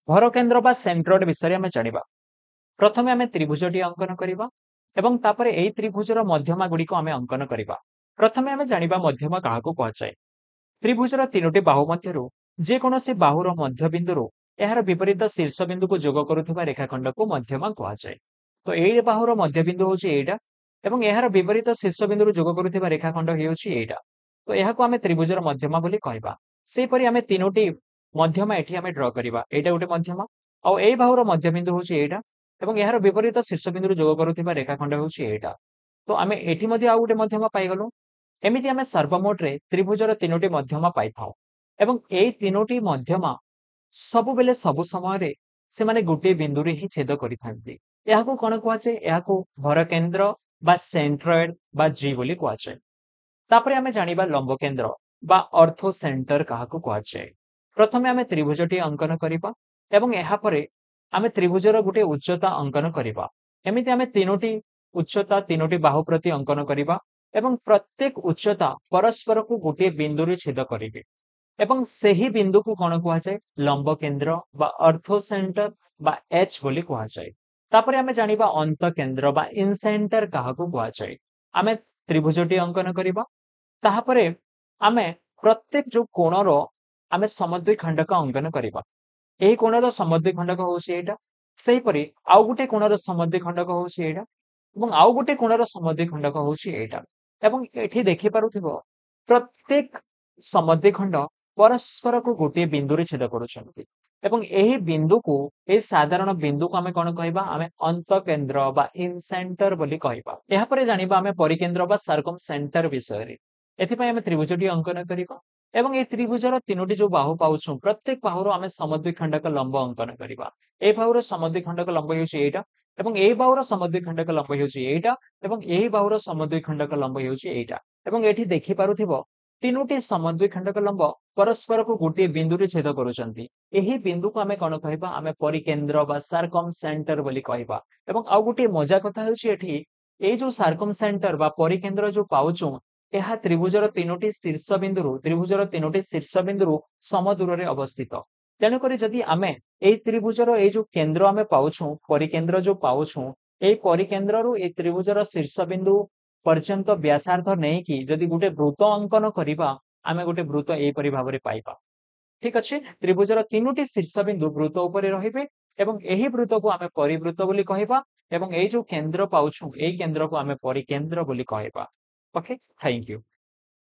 भर केन्द्र बा सेंट्रोइड विषय आम जाना। प्रथमे आम त्रिभुजटी अंकन करवा एवं तापर एई त्रिभुजर मध्यमा गुड़िक आम अंकन करवा। प्रथमे आम जाना मध्यमा क्या कहुए। त्रिभुजर तीनोटी बाहु मध्यरु जेकोसी बाहुर मध्यबिंदु यार विपरीत शीर्ष बिंदु को जोग करुवा रेखाखंड को मध्यमा कहुए। तो ये बाहुर मध्यबिंदु हूँ एटा एवं यार विपरीत शीर्ष बिंदु जोग करुवा रेखाखंड होटा। तो यह आम त्रिभुजर मध्यमा बोली कहबा। सेहीपरि आम तीनोटी मध्यमा एठी आम ड्र करवा। एटा गोटे मध्यमा आउ ए बाहुर मध्यबिंदु हूँ एटा एवं यार विपरीत शीर्ष बिंदु जोग करुवा रेखाखंड होची एटा। तो आम एठी मध्य आउ गोटे मध्यमा पाइगलु। एमिति आम सर्वमोट रे त्रिभुजर तीनोटी मध्यमा पाई थाउ एवं ए तीनोटी मध्यमा सबु बेले सबु समय रे से माने गोटे बिंदु रे ही छेद करिथांती। याको कोन कुआचे याको भर केंद्र बा सेंट्रॉइड बा जी बोली कुआचे। तापरे आमे जानिबा लंब केंद्र बा ऑर्थो सेंटर काहाको कुआचे। प्रथमे आमे त्रिभुजटी अंकन करिबा एवं एहा परे आमे त्रिभुजर गोटे उच्चता अंकन करिबा। एमिति आमे तीनोटी उच्चता तीनोटी बाहु प्रति अंकन करिबा एवं प्रत्येक उच्चता परस्पर को गोटे बिंदु रे छेद करिवे एवं सेही बिंदु को कोन कुआचे लंब केंद्र बा ऑर्थो सेंटर बा एच बोली कुआचे। तापरे आमे जानिबा अंत केंद्र बा इन सेंटर काहाको कुआचे। आमे त्रिभुजटी अंकन करिबा ताहापरे आमे प्रत्येक जो कोणर आमे समद्विखंडक अंकन करिबा। एही कोणर समद्विखंडक होउछि एटा। सेहीपरि आउ गुटे कोणर समद्विखंडक होउछि एटा एवं आउ गुटे कोणर समद्विखंडक होउछि एटा। एवं एठी देखि पारुथिबो प्रत्येक समद्विखंड परस्पर को गोटे बिंदु रे छेद करूछन्ति एवं एही बिंदु को ए साधारण बिंदु को आमे कोन कहबा आमे अंत केंद्र बा इन सेंटर बोली कहबा। एहा परे जानिबा आमे परिकेंद्र बा सर्कम सेंटर विषय रे। एथिपय आमे त्रिभुजटी अंकन करिबा एवं ए त्रिभुजर तीनोटी जो बाहु पाउछु प्रत्येक बाहुर आमे समद्विखंडक लंब अंकन करिबा। ए बाहुर समद्विखंडक लंब हेउछि एटा एवं ए बाहुर समद्विखंडक लंब हेउछि एटा एवं एही बाहुर समद्विखंडक लंब हेउछि एटा। एवं एठी देखि पारुथिबो तीनोटी समद्विखंडक लंब परस्पर को गोटे बिंदु रे छेद करूछन्ति। एही बिंदु को आमे कोन कहबा आमे परिकेंद्र बा सर्कम सेंटर बोली कहबा। एवं आ गोटे मजा कथा हेउछि एठी ए जो सर्कम सेंटर बा परिकेंद्र जो पाउछु एहा त्रिभुजर तीनोटी शीर्ष बिंदु त्रिभुजर तीनोटी शीर्ष बिंदु समदूर रे अवस्थित। तेणु करी जदि आमे ए त्रिभुजर ए जो केंद्र आमे पाउछु परिकेंद्र जो पाउछु ए परिकेंद्र रु ए त्रिभुजर शीर्ष बिंदु पर्यंत व्यासार्ध नै कि जदि गुटे वृत्त अंकन करिबा आमे गुटे वृत्त ए परि भाबरे पाइबा। ठीक अछि। त्रिभुजर तीनोटी शीर्ष बिंदु वृत्त उपरे रहिबे एवं एही वृत्त को आमे परिवृत्त बोली कहबा एवं ए जो केंद्र पाउछु ए केंद्र को आमे परिकेंद्र बोली कहबा। Okay, thank you.